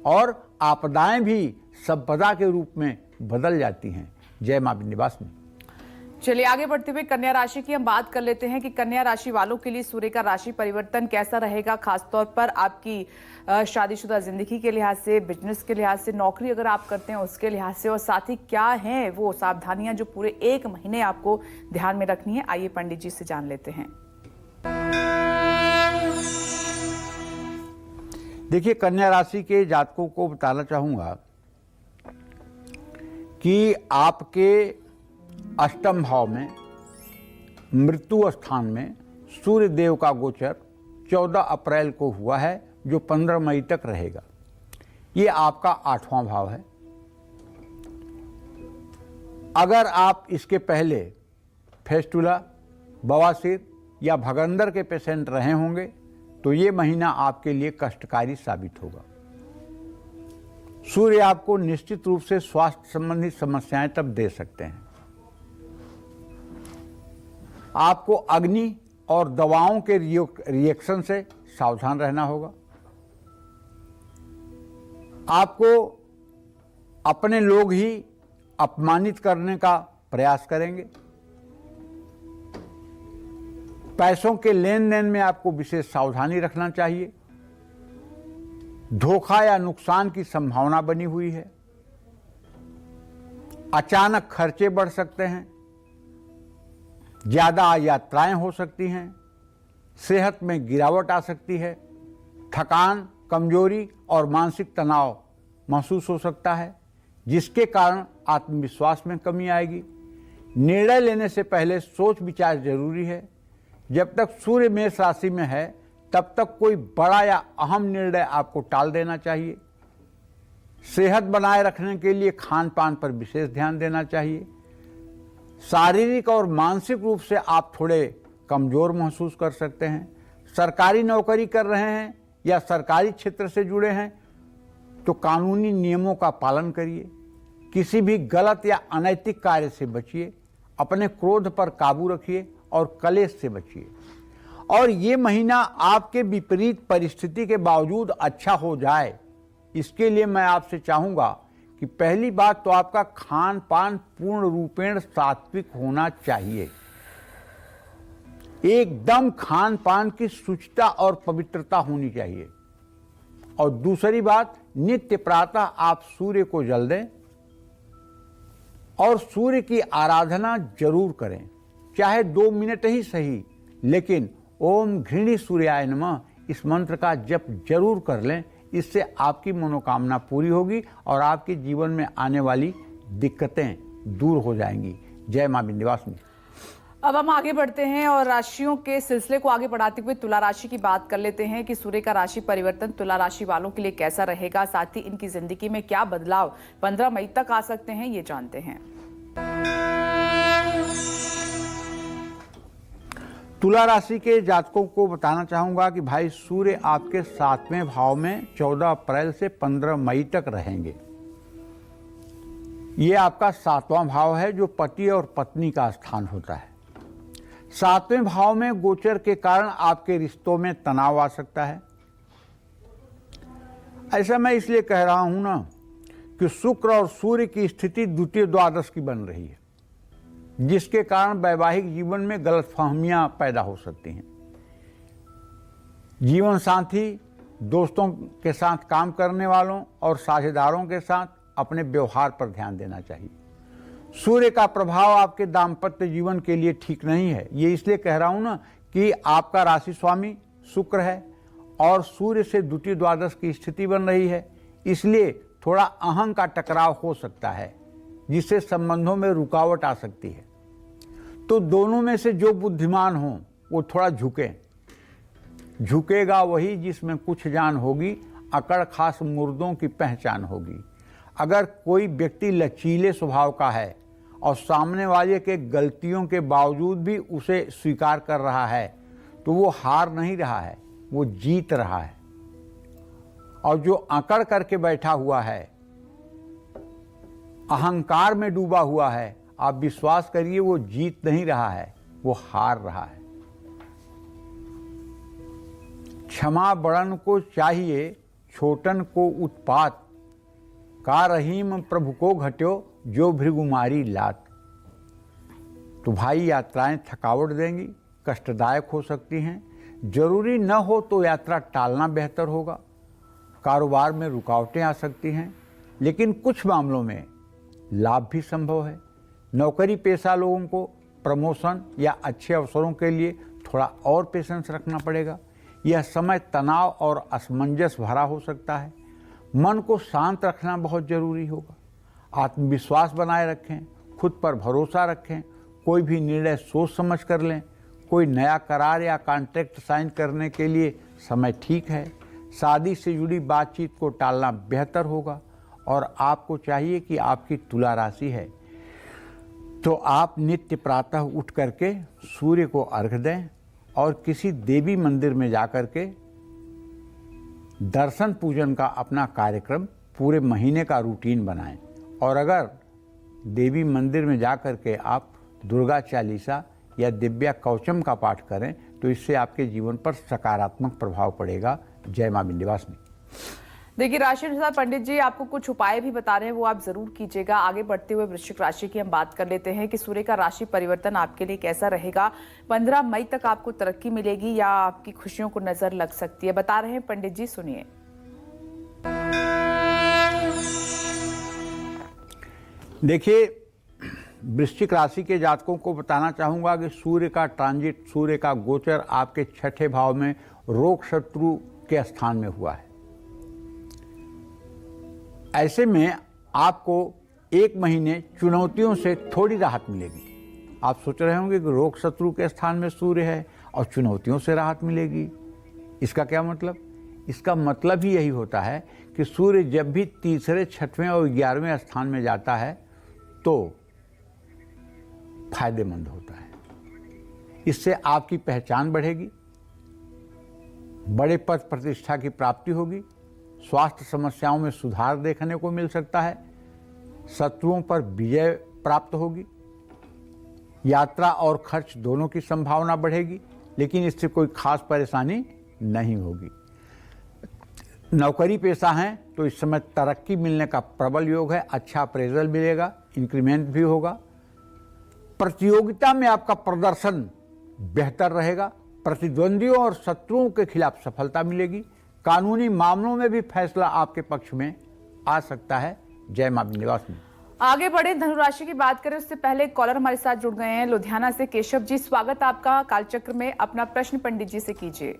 और आपदाएं भी संपदा के रूप में बदल जाती हैं। जय मां विंध्यवासिनी। चलिए आगे बढ़ते हुए कन्या राशि की हम बात कर लेते हैं कि कन्या राशि वालों के लिए सूर्य का राशि परिवर्तन कैसा रहेगा, खासतौर पर आपकी शादीशुदा जिंदगी के लिहाज से, बिजनेस के लिहाज से, नौकरी अगर आप करते हैं उसके लिहाज से, और साथ ही क्या हैं वो सावधानियां जो पूरे 1 महीने आपको ध्यान में रखनी है। आइए पंडित जी से जान लेते हैं। देखिए, कन्या राशि के जातकों को बताना चाहूंगा कि आपके अष्टम भाव में मृत्यु स्थान में सूर्य देव का गोचर 14 अप्रैल को हुआ है, जो 15 मई तक रहेगा। ये आपका 8वां भाव है। अगर आप इसके पहले फेस्टुला, बवासीर या भगंदर के पेशेंट रहे होंगे तो ये महीना आपके लिए कष्टकारी साबित होगा। सूर्य आपको निश्चित रूप से स्वास्थ्य संबंधी समस्याएं तब दे सकते हैं। आपको अग्नि और दवाओं के रिएक्शन से सावधान रहना होगा। आपको अपने लोग ही अपमानित करने का प्रयास करेंगे। पैसों के लेन देन में आपको विशेष सावधानी रखना चाहिए। धोखा या नुकसान की संभावना बनी हुई है। अचानक खर्चे बढ़ सकते हैं। ज्यादा यात्राएं हो सकती हैं। सेहत में गिरावट आ सकती है, थकान, कमजोरी और मानसिक तनाव महसूस हो सकता है, जिसके कारण आत्मविश्वास में कमी आएगी। निर्णय लेने से पहले सोच विचार जरूरी है। जब तक सूर्य मेष राशि में है तब तक कोई बड़ा या अहम निर्णय आपको टाल देना चाहिए। सेहत बनाए रखने के लिए खान पान पर विशेष ध्यान देना चाहिए। शारीरिक और मानसिक रूप से आप थोड़े कमजोर महसूस कर सकते हैं। सरकारी नौकरी कर रहे हैं या सरकारी क्षेत्र से जुड़े हैं तो कानूनी नियमों का पालन करिए। किसी भी गलत या अनैतिक कार्य से बचिए। अपने क्रोध पर काबू रखिए और कलेश से बचिए। और ये महीना आपके विपरीत परिस्थिति के बावजूद अच्छा हो जाए, इसके लिए मैं आपसे चाहूंगा कि पहली बात तो आपका खान पान पूर्ण रूपेण सात्विक होना चाहिए। एकदम खान पान की शुचिता और पवित्रता होनी चाहिए। और दूसरी बात, नित्य प्रातः आप सूर्य को जल दें और सूर्य की आराधना जरूर करें, चाहे 2 मिनट ही सही, लेकिन ओम घृणी सूर्याय नमः इस मंत्र का जप जरूर कर लें। इससे आपकी मनोकामना पूरी होगी और आपके जीवन में आने वाली दिक्कतें दूर हो जाएंगी। जय मां विंध्यवासिनी। अब हम आगे बढ़ते हैं और राशियों के सिलसिले को आगे बढ़ाते हुए तुला राशि की बात कर लेते हैं कि सूर्य का राशि परिवर्तन तुला राशि वालों के लिए कैसा रहेगा, साथ ही इनकी जिंदगी में क्या बदलाव 15 मई तक आ सकते हैं, ये जानते हैं। तुला राशि के जातकों को बताना चाहूंगा कि भाई सूर्य आपके 7वें भाव में 14 अप्रैल से 15 मई तक रहेंगे। ये आपका 7वां भाव है जो पति और पत्नी का स्थान होता है। 7वें भाव में गोचर के कारण आपके रिश्तों में तनाव आ सकता है। ऐसा मैं इसलिए कह रहा हूं ना कि शुक्र और सूर्य की स्थिति द्वितीय द्वादश की बन रही है, जिसके कारण वैवाहिक जीवन में गलतफहमियां पैदा हो सकती हैं। जीवन साथी, दोस्तों के साथ काम करने वालों और साझेदारों के साथ अपने व्यवहार पर ध्यान देना चाहिए। सूर्य का प्रभाव आपके दाम्पत्य जीवन के लिए ठीक नहीं है। ये इसलिए कह रहा हूं ना कि आपका राशि स्वामी शुक्र है और सूर्य से द्वितीय द्वादश की स्थिति बन रही है, इसलिए थोड़ा अहंकार का टकराव हो सकता है, जिससे संबंधों में रुकावट आ सकती है। तो दोनों में से जो बुद्धिमान हो वो थोड़ा झुकेगा वही जिसमें कुछ जान होगी, अकड़ खास मुर्दों की पहचान होगी। अगर कोई व्यक्ति लचीले स्वभाव का है और सामने वाले के गलतियों के बावजूद भी उसे स्वीकार कर रहा है तो वो हार नहीं रहा है, वो जीत रहा है। और जो अकड़ करके बैठा हुआ है, अहंकार में डूबा हुआ है, आप विश्वास करिए वो जीत नहीं रहा है, वो हार रहा है। क्षमा बड़न को चाहिए, छोटन को उत्पात, का रहीम प्रभु को घट्यो जो भृगुमारी लात। तो भाई यात्राएं थकावट देंगी, कष्टदायक हो सकती हैं। जरूरी न हो तो यात्रा टालना बेहतर होगा। कारोबार में रुकावटें आ सकती हैं, लेकिन कुछ मामलों में लाभ भी संभव है। नौकरी पेशा लोगों को प्रमोशन या अच्छे अवसरों के लिए थोड़ा और पेशेंस रखना पड़ेगा। यह समय तनाव और असमंजस भरा हो सकता है। मन को शांत रखना बहुत जरूरी होगा। आत्मविश्वास बनाए रखें, खुद पर भरोसा रखें, कोई भी निर्णय सोच समझ कर लें। कोई नया करार या कॉन्ट्रैक्ट साइन करने के लिए समय ठीक है। शादी से जुड़ी बातचीत को टालना बेहतर होगा। और आपको चाहिए कि आपकी तुला राशि है तो आप नित्य प्रातः उठ करके सूर्य को अर्घ्य दें और किसी देवी मंदिर में जाकर के दर्शन पूजन का अपना कार्यक्रम पूरे महीने का रूटीन बनाएं। और अगर देवी मंदिर में जाकर के आप दुर्गा चालीसा या दिव्या कवचम का पाठ करें तो इससे आपके जीवन पर सकारात्मक प्रभाव पड़ेगा। जय मां विंध्यवासिनी। देखिए, राशि अनुसार पंडित जी आपको कुछ उपाय भी बता रहे हैं, वो आप जरूर कीजिएगा। आगे बढ़ते हुए वृश्चिक राशि की हम बात कर लेते हैं कि सूर्य का राशि परिवर्तन आपके लिए कैसा रहेगा। 15 मई तक आपको तरक्की मिलेगी या आपकी खुशियों को नजर लग सकती है, बता रहे हैं पंडित जी, सुनिए। देखिए, वृश्चिक राशि के जातकों को बताना चाहूँगा कि सूर्य का ट्रांजिट, सूर्य का गोचर आपके छठे भाव में रोग शत्रु के स्थान में हुआ है। ऐसे में आपको एक महीने चुनौतियों से थोड़ी राहत मिलेगी। आप सोच रहे होंगे कि रोग शत्रु के स्थान में सूर्य है और चुनौतियों से राहत मिलेगी, इसका क्या मतलब? इसका मतलब ही यही होता है कि सूर्य जब भी तीसरे, छठवें और 11वें स्थान में जाता है तो फायदेमंद होता है। इससे आपकी पहचान बढ़ेगी, बड़े पद प्रतिष्ठा की प्राप्ति होगी, स्वास्थ्य समस्याओं में सुधार देखने को मिल सकता है, शत्रुओं पर विजय प्राप्त होगी, यात्रा और खर्च दोनों की संभावना बढ़ेगी, लेकिन इससे कोई खास परेशानी नहीं होगी। नौकरी पेशा हैं तो इस समय तरक्की मिलने का प्रबल योग है, अच्छा अप्रेजल मिलेगा, इंक्रीमेंट भी होगा। प्रतियोगिता में आपका प्रदर्शन बेहतर रहेगा, प्रतिद्वंदियों और शत्रुओं के खिलाफ सफलता मिलेगी, कानूनी मामलों में भी फैसला आपके पक्ष में आ सकता है। जय मां विंध्यवासिनी। आगे बढ़े, धनुराशि की बात करें उससे पहले कॉलर हमारे साथ जुड़ गए हैं लुधियाना से। केशव जी, स्वागत आपका कालचक्र में। अपना प्रश्न पंडित जी से कीजिए।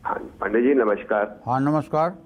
हाँ पंडित जी नमस्कार। हाँ नमस्कार।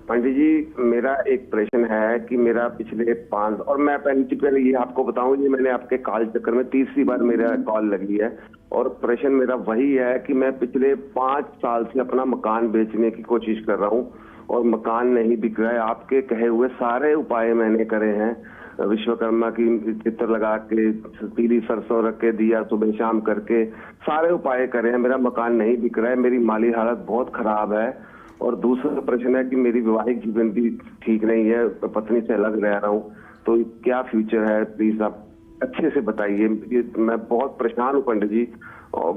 पंडित जी, मेरा एक प्रश्न है कि मेरा पिछले 5 और मैं पहले ये आपको बताऊं, ये मैंने आपके काल चक्कर में तीसरी बार मेरा कॉल लगी है और प्रश्न मेरा वही है कि मैं पिछले 5 साल से अपना मकान बेचने की कोशिश कर रहा हूँ और मकान नहीं बिक रहा है। आपके कहे हुए सारे उपाय मैंने करे हैं, विश्वकर्मा की चित्र लगा के, पीली सरसों रख के, दिया सुबह शाम करके, सारे उपाय करे हैं, मेरा मकान नहीं बिक रहा है, मेरी माली हालत बहुत खराब है। और दूसरा प्रश्न है कि मेरी वैवाहिक जीवन भी ठीक नहीं है, पत्नी से अलग रह रहा हूँ, तो क्या फ्यूचर है, प्लीज आप अच्छे से बताइए। मैं बहुत परेशान हूँ पंडित जी, और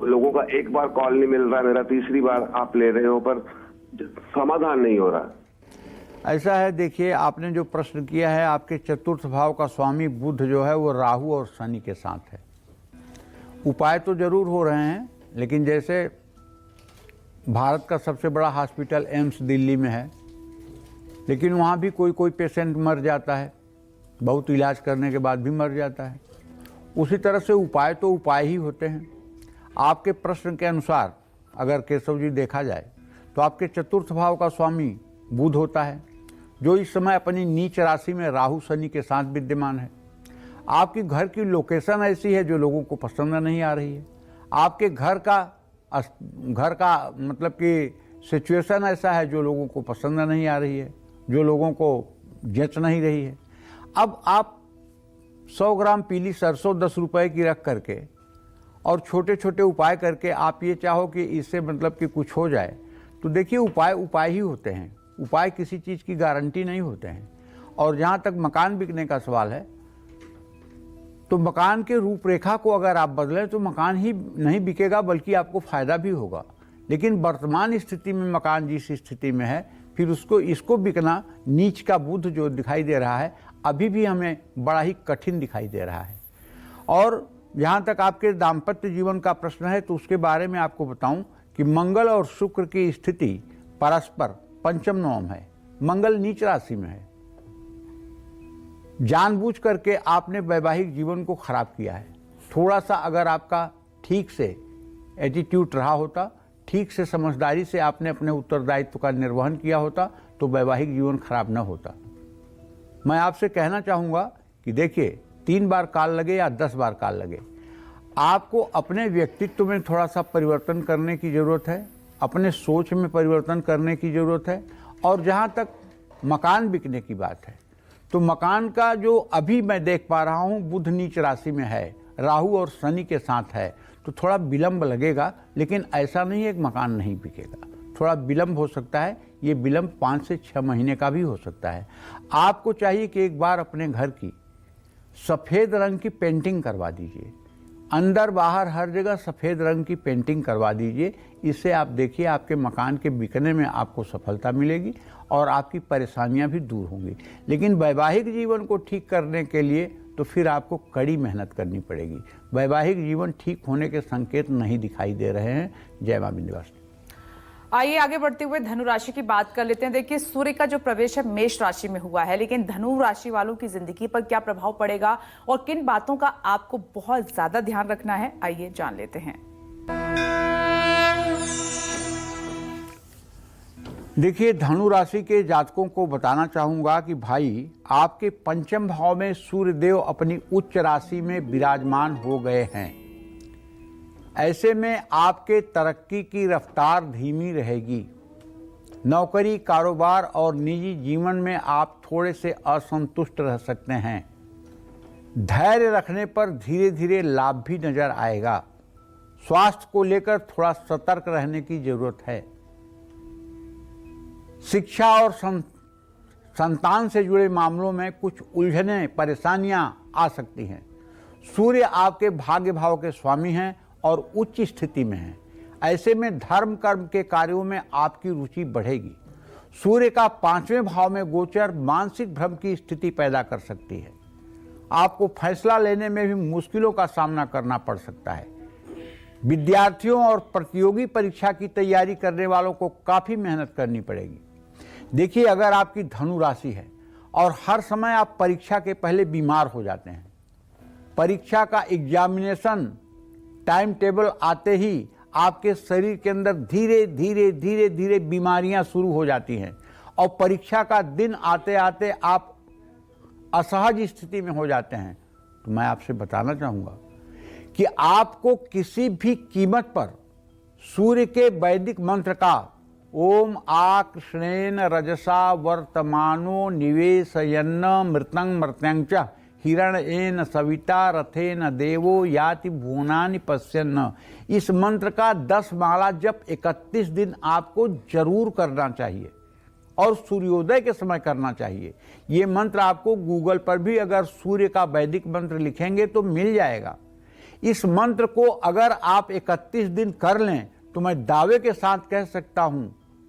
लोगों का एक बार कॉल नहीं मिल रहा, मेरा तीसरी बार आप ले रहे हो पर समाधान नहीं हो रहा। ऐसा है, देखिए आपने जो प्रश्न किया है, आपके चतुर्थ भाव का स्वामी बुध जो है वो राहु और शनि के साथ है। उपाय तो जरूर हो रहे हैं, लेकिन जैसे भारत का सबसे बड़ा हॉस्पिटल एम्स दिल्ली में है, लेकिन वहाँ भी कोई कोई पेशेंट मर जाता है, बहुत इलाज करने के बाद भी मर जाता है। उसी तरह से उपाय तो उपाय ही होते हैं। आपके प्रश्न के अनुसार अगर केशव जी देखा जाए तो आपके चतुर्थ भाव का स्वामी बुध होता है, जो इस समय अपनी नीच राशि में राहु शनि के साथ विद्यमान है। आपकी घर की लोकेशन ऐसी है जो लोगों को पसंद नहीं आ रही है। आपके घर का मतलब कि सिचुएशन ऐसा है जो लोगों को पसंद नहीं आ रही है, जो लोगों को जच नहीं रही है। अब आप 100 ग्राम पीली सरसों 10 रुपए की रख करके और छोटे छोटे उपाय करके आप ये चाहो कि इससे मतलब कि कुछ हो जाए, तो देखिए उपाय ही होते हैं। उपाय किसी चीज़ की गारंटी नहीं होते हैं। और जहाँ तक मकान बिकने का सवाल है, तो मकान के रूपरेखा को अगर आप बदलें तो मकान ही नहीं बिकेगा, बल्कि आपको फायदा भी होगा। लेकिन वर्तमान स्थिति में मकान जिस स्थिति में है, फिर इसको बिकना, नीच का बुध जो दिखाई दे रहा है, अभी भी हमें बड़ा ही कठिन दिखाई दे रहा है। और जहाँ तक आपके दाम्पत्य जीवन का प्रश्न है, तो उसके बारे में आपको बताऊं कि मंगल और शुक्र की स्थिति परस्पर पंचम नवम है। मंगल नीच राशि में है। जानबूझ करके आपने वैवाहिक जीवन को खराब किया है। थोड़ा सा अगर आपका ठीक से एटीट्यूड रहा होता, ठीक से समझदारी से आपने अपने उत्तरदायित्व का निर्वहन किया होता, तो वैवाहिक जीवन खराब न होता। मैं आपसे कहना चाहूँगा कि देखिए, 3 बार काल लगे या 10 बार काल लगे, आपको अपने व्यक्तित्व में थोड़ा सा परिवर्तन करने की ज़रूरत है, अपने सोच में परिवर्तन करने की ज़रूरत है। और जहाँ तक मकान बिकने की बात है, तो मकान का जो अभी मैं देख पा रहा हूँ, बुध नीच राशि में है, राहु और शनि के साथ है, तो थोड़ा विलंब लगेगा। लेकिन ऐसा नहीं है कि मकान नहीं बिकेगा, थोड़ा विलंब हो सकता है। ये विलंब 5 से 6 महीने का भी हो सकता है। आपको चाहिए कि एक बार अपने घर की सफ़ेद रंग की पेंटिंग करवा दीजिए, अंदर बाहर हर जगह सफ़ेद रंग की पेंटिंग करवा दीजिए। इससे आप देखिए आपके मकान के बिकने में आपको सफलता मिलेगी और आपकी परेशानियां भी दूर होंगी। लेकिन वैवाहिक जीवन को ठीक करने के लिए तो फिर आपको कड़ी मेहनत करनी पड़ेगी। वैवाहिक जीवन ठीक होने के संकेत नहीं दिखाई दे रहे हैं। जय मां विंध्यवासिनी। आइए आगे बढ़ते हुए धनु राशि की बात कर लेते हैं। देखिए, सूर्य का जो प्रवेश है मेष राशि में हुआ है, लेकिन धनु राशि वालों की जिंदगी पर क्या प्रभाव पड़ेगा और किन बातों का आपको बहुत ज्यादा ध्यान रखना है, आइए जान लेते हैं। देखिए, धनु राशि के जातकों को बताना चाहूंगा कि भाई आपके पंचम भाव में सूर्यदेव अपनी उच्च राशि में विराजमान हो गए हैं। ऐसे में आपके तरक्की की रफ्तार धीमी रहेगी। नौकरी, कारोबार और निजी जीवन में आप थोड़े से असंतुष्ट रह सकते हैं। धैर्य रखने पर धीरे धीरे लाभ भी नजर आएगा। स्वास्थ्य को लेकर थोड़ा सतर्क रहने की जरूरत है। शिक्षा और संतान से जुड़े मामलों में कुछ उलझने, परेशानियां आ सकती हैं। सूर्य आपके भाग्य भाव के स्वामी हैं और उच्च स्थिति में हैं। ऐसे में धर्म कर्म के कार्यों में आपकी रुचि बढ़ेगी। सूर्य का 5वें भाव में गोचर मानसिक भ्रम की स्थिति पैदा कर सकती है। आपको फैसला लेने में भी मुश्किलों का सामना करना पड़ सकता है। विद्यार्थियों और प्रतियोगी परीक्षा की तैयारी करने वालों को काफी मेहनत करनी पड़ेगी। देखिए, अगर आपकी धनु राशि है और हर समय आप परीक्षा के पहले बीमार हो जाते हैं, परीक्षा का एग्जामिनेशन टाइम टेबल आते ही आपके शरीर के अंदर धीरे धीरे धीरे धीरे बीमारियां शुरू हो जाती हैं और परीक्षा का दिन आते आते आप असहज स्थिति में हो जाते हैं, तो मैं आपसे बताना चाहूँगा कि आपको किसी भी कीमत पर सूर्य के वैदिक मंत्र का ओम आ कृष्णेन रजसा वर्तमानो निवेशयन्न मृतं मर्त्यं च हिरण्येन सविता रथेन देवो याति भुवनानि पश्यन्न, इस मंत्र का 10 माला जप 31 दिन आपको जरूर करना चाहिए और सूर्योदय के समय करना चाहिए। ये मंत्र आपको गूगल पर भी अगर सूर्य का वैदिक मंत्र लिखेंगे तो मिल जाएगा। इस मंत्र को अगर आप 31 दिन कर लें तो मैं दावे के साथ कह सकता हूं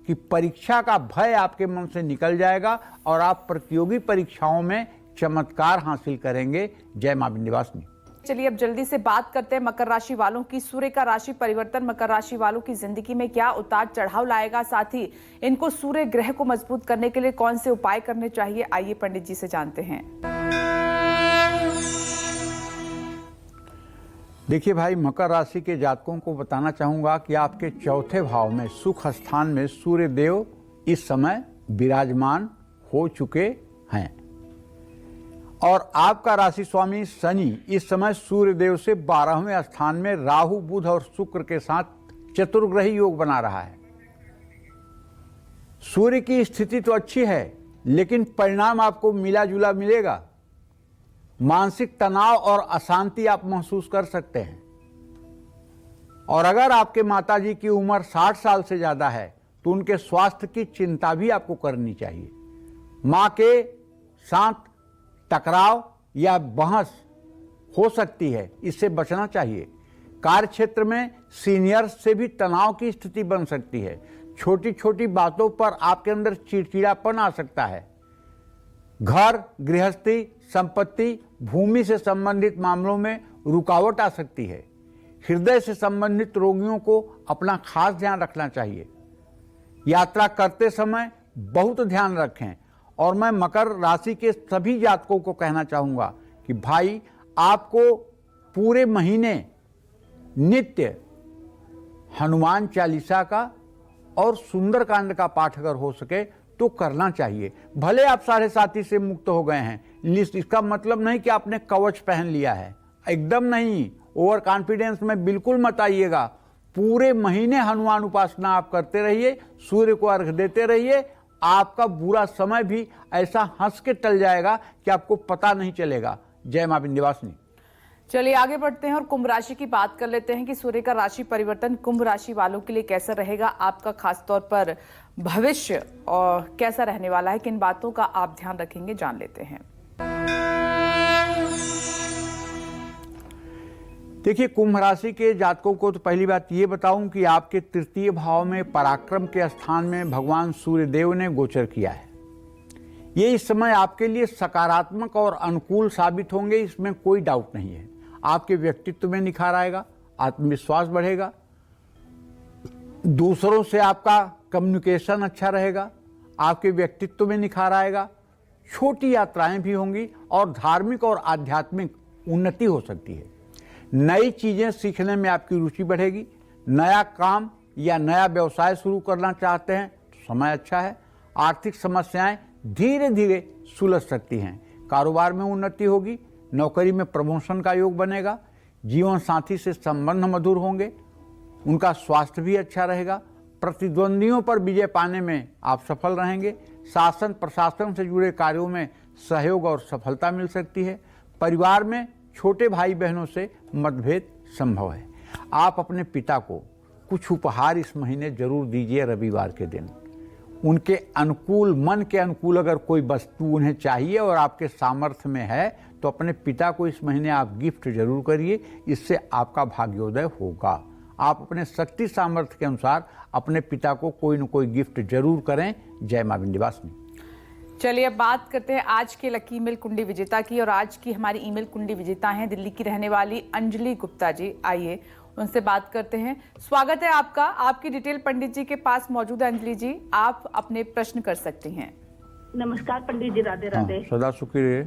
कि परीक्षा का भय आपके मन से निकल जाएगा और आप प्रतियोगी परीक्षाओं में चमत्कार हासिल करेंगे। जय मां विंध्यवासिनी। चलिए अब जल्दी से बात करते हैं मकर राशि वालों की। सूर्य का राशि परिवर्तन मकर राशि वालों की जिंदगी में क्या उतार चढ़ाव लाएगा, साथ ही इनको सूर्य ग्रह को मजबूत करने के लिए कौन से उपाय करने चाहिए, आइए पंडित जी से जानते हैं। देखिए भाई, मकर राशि के जातकों को बताना चाहूंगा कि आपके चौथे भाव में सुख स्थान में सूर्य देव इस समय विराजमान हो चुके हैं और आपका राशि स्वामी शनि इस समय सूर्य देव से 12वें स्थान में राहु, बुध और शुक्र के साथ चतुर्ग्रही योग बना रहा है। सूर्य की स्थिति तो अच्छी है, लेकिन परिणाम आपको मिला जुला मिलेगा। मानसिक तनाव और अशांति आप महसूस कर सकते हैं और अगर आपके माताजी की उम्र 60 साल से ज्यादा है तो उनके स्वास्थ्य की चिंता भी आपको करनी चाहिए। मां के साथ टकराव या बहस हो सकती है, इससे बचना चाहिए। कार्य क्षेत्र में सीनियर्स से भी तनाव की स्थिति बन सकती है। छोटी छोटी बातों पर आपके अंदर चिड़चिड़ापन आ सकता है। घर, गृहस्थी, संपत्ति, भूमि से संबंधित मामलों में रुकावट आ सकती है। हृदय से संबंधित रोगियों को अपना खास ध्यान रखना चाहिए। यात्रा करते समय बहुत ध्यान रखें और मैं मकर राशि के सभी जातकों को कहना चाहूंगा कि भाई आपको पूरे महीने नित्य हनुमान चालीसा का और सुंदरकांड का पाठ अगर हो सके तो करना चाहिए। भले आप 7.5 से मुक्त हो गए हैं, लिस्ट इसका मतलब नहीं कि आपने कवच पहन लिया है, एकदम नहीं। ओवर कॉन्फिडेंस में बिल्कुल मत आइएगा। पूरे महीने हनुमान उपासना आप करते रहिए, सूर्य को अर्घ देते रहिए। आपका बुरा समय भी ऐसा हंस के टल जाएगा कि आपको पता नहीं चलेगा। जय मां विंध्यवासिनी। चलिए आगे बढ़ते हैं और कुंभ राशि की बात कर लेते हैं कि सूर्य का राशि परिवर्तन कुंभ राशि वालों के लिए कैसा रहेगा, आपका खास तौर पर भविष्य और कैसा रहने वाला है, किन बातों का आप ध्यान रखेंगे, जान लेते हैं। देखिए, कुंभ राशि के जातकों को तो पहली बात ये बताऊं कि आपके तृतीय भाव में पराक्रम के स्थान में भगवान सूर्यदेव ने गोचर किया है। ये इस समय आपके लिए सकारात्मक और अनुकूल साबित होंगे, इसमें कोई डाउट नहीं है। आपके व्यक्तित्व में निखार आएगा, आत्मविश्वास बढ़ेगा, दूसरों से आपका कम्युनिकेशन अच्छा रहेगा, आपके व्यक्तित्व में निखार आएगा, छोटी यात्राएं भी होंगी और धार्मिक और आध्यात्मिक उन्नति हो सकती है। नई चीजें सीखने में आपकी रुचि बढ़ेगी। नया काम या नया व्यवसाय शुरू करना चाहते हैं तो समय अच्छा है। आर्थिक समस्याएं धीरे धीरे सुलझ सकती हैं। कारोबार में उन्नति होगी, नौकरी में प्रमोशन का योग बनेगा, जीवन साथी से संबंध मधुर होंगे, उनका स्वास्थ्य भी अच्छा रहेगा। प्रतिद्वंदियों पर विजय पाने में आप सफल रहेंगे। शासन प्रशासन से जुड़े कार्यों में सहयोग और सफलता मिल सकती है। परिवार में छोटे भाई बहनों से मतभेद संभव है। आप अपने पिता को कुछ उपहार इस महीने जरूर दीजिए रविवार के दिन। उनके अनुकूल, मन के अनुकूल अगर कोई वस्तु उन्हें चाहिए और आपके सामर्थ्य में है तो अपने पिता को इस महीने आप गिफ्ट जरूर करिए। इससे आपका भाग्योदय होगा। आप अपने शक्ति सामर्थ्य के अनुसार अपने पिता को कोई न कोई गिफ्ट जरूर करें। जय मां विंध्यवासिनी। चलिए अब बात करते हैं आज के लकी ईमेल कुंडी विजेता की। और आज की हमारी ईमेल कुंडी विजेता हैं दिल्ली की रहने वाली अंजलि गुप्ता जी। आइए उनसे बात करते हैं। स्वागत है आपका। आपकी डिटेल पंडित जी के पास मौजूद है। अंजलि जी, आप अपने प्रश्न कर सकती हैं। नमस्कार पंडित जी, राधे राधे। सदा सुखी रहे।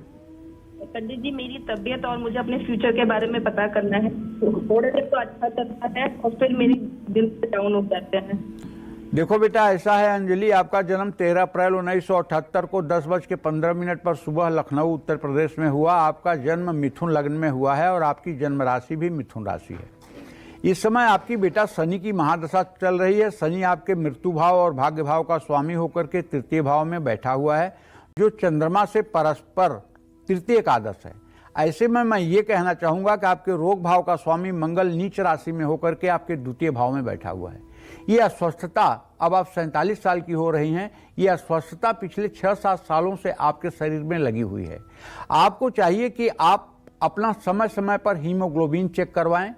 पंडित जी, मेरी तबीयत और मुझे अपने फ्यूचर के बारे में पता करना है। थोड़े दिन तो अच्छा चलता है और फिर मेरी दिन से डाउन हो जाते हैं। देखो बेटा, ऐसा है अंजलि, आपका जन्म 13 अप्रैल 1978 को 10:15 पर सुबह लखनऊ उत्तर प्रदेश में हुआ। आपका जन्म मिथुन लग्न में हुआ है और आपकी जन्म राशि भी मिथुन राशि है। इस समय आपकी बेटा शनि की महादशा चल रही है। शनि आपके मृत्यु भाव और भाग्य भाव का स्वामी होकर के तृतीय भाव में बैठा हुआ है, जो चंद्रमा से परस्पर तृतीय एकादश है। ऐसे में मैं ये कहना चाहूंगा कि आपके रोग भाव का स्वामी मंगल नीच राशि में होकर के आपके द्वितीय भाव में बैठा हुआ है। ये अस्वस्थता, अब आप 47 साल की हो रही हैं, ये अस्वस्थता पिछले 6-7 सालों से आपके शरीर में लगी हुई है। आपको चाहिए कि आप अपना समय समय पर हीमोग्लोबिन चेक करवाएं,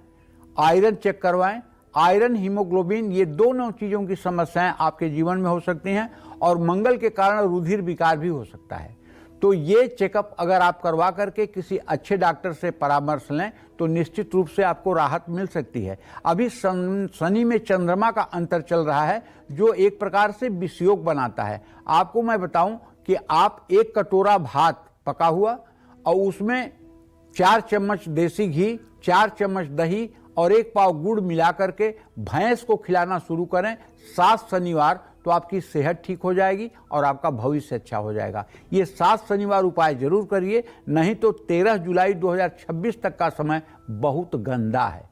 आयरन चेक करवाएं। आयरन, हीमोग्लोबिन, ये दोनों चीज़ों की समस्याएं आपके जीवन में हो सकती हैं और मंगल के कारण रुधिर विकार भी हो सकता है। तो ये चेकअप अगर आप करवा करके किसी अच्छे डॉक्टर से परामर्श लें तो निश्चित रूप से आपको राहत मिल सकती है। अभी शनि में चंद्रमा का अंतर चल रहा है, जो एक प्रकार से विषयोग बनाता है। आपको मैं बताऊं कि आप 1 कटोरा भात पका हुआ और उसमें 4 चम्मच देसी घी, 4 चम्मच दही और 1 पाव गुड़ मिला करके भैंस को खिलाना शुरू करें 7 शनिवार, तो आपकी सेहत ठीक हो जाएगी और आपका भविष्य अच्छा हो जाएगा। ये 7 शनिवार उपाय जरूर करिए, नहीं तो 13 जुलाई 2026 तक का समय बहुत गंदा है।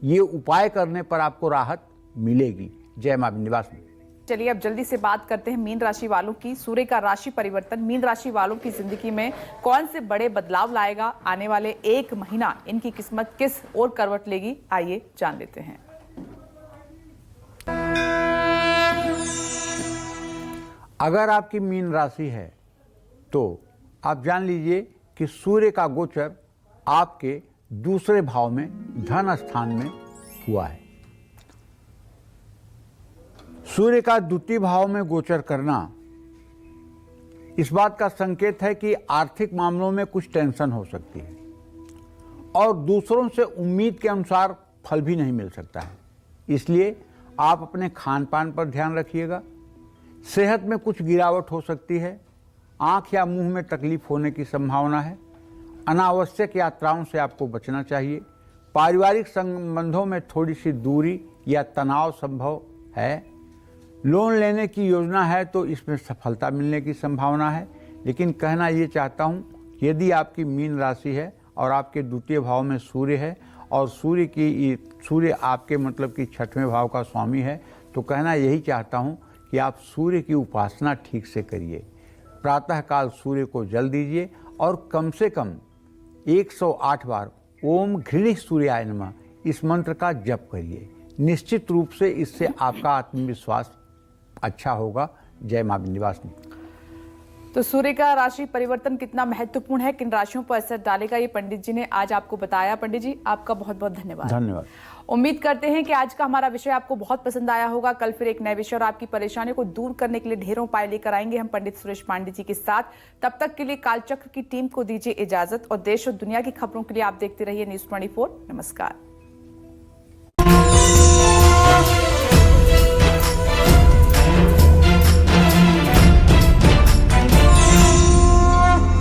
ये उपाय करने पर आपको राहत मिलेगी। जय मां विंध्यवासिनी। चलिए अब जल्दी से बात करते हैं मीन राशि वालों की। सूर्य का राशि परिवर्तन मीन राशि वालों की जिंदगी में कौन से बड़े बदलाव लाएगा? आने वाले 1 महीना इनकी किस्मत किस ओर करवट लेगी? आइए जान लेते हैं। अगर आपकी मीन राशि है तो आप जान लीजिए कि सूर्य का गोचर आपके दूसरे भाव में धन स्थान में हुआ है। सूर्य का द्वितीय भाव में गोचर करना इस बात का संकेत है कि आर्थिक मामलों में कुछ टेंशन हो सकती है और दूसरों से उम्मीद के अनुसार फल भी नहीं मिल सकता है। इसलिए आप अपने खान पान पर ध्यान रखिएगा। सेहत में कुछ गिरावट हो सकती है। आंख या मुंह में तकलीफ होने की संभावना है। अनावश्यक यात्राओं से आपको बचना चाहिए। पारिवारिक संबंधों में थोड़ी सी दूरी या तनाव संभव है। लोन लेने की योजना है तो इसमें सफलता मिलने की संभावना है। लेकिन कहना ये चाहता हूँ, यदि आपकी मीन राशि है और आपके द्वितीय भाव में सूर्य है और सूर्य आपके मतलब कि 6वें भाव का स्वामी है, तो कहना यही चाहता हूँ कि आप सूर्य की उपासना ठीक से करिए। प्रातःकाल सूर्य को जल दीजिए और कम से कम 108 बार ओम घृणी सूर्याय नमः इस मंत्र का जप करिए। निश्चित रूप से इससे आपका आत्मविश्वास अच्छा होगा। जय मां विंध्यवासिनी। तो सूर्य का राशि परिवर्तन कितना महत्वपूर्ण है, किन राशियों पर असर डालेगा, ये पंडित जी ने आज आपको बताया। पंडित जी आपका बहुत बहुत धन्यवाद। धन्यवाद। उम्मीद करते हैं कि आज का हमारा विषय आपको बहुत पसंद आया होगा। कल फिर एक नए विषय और आपकी परेशानियों को दूर करने के लिए ढेरों उपाय लेकर आएंगे हम पंडित सुरेश पांडे जी के साथ। तब तक के लिए कालचक्र की टीम को दीजिए इजाजत और देश और दुनिया की खबरों के लिए आप देखते रहिए News 24। नमस्कार।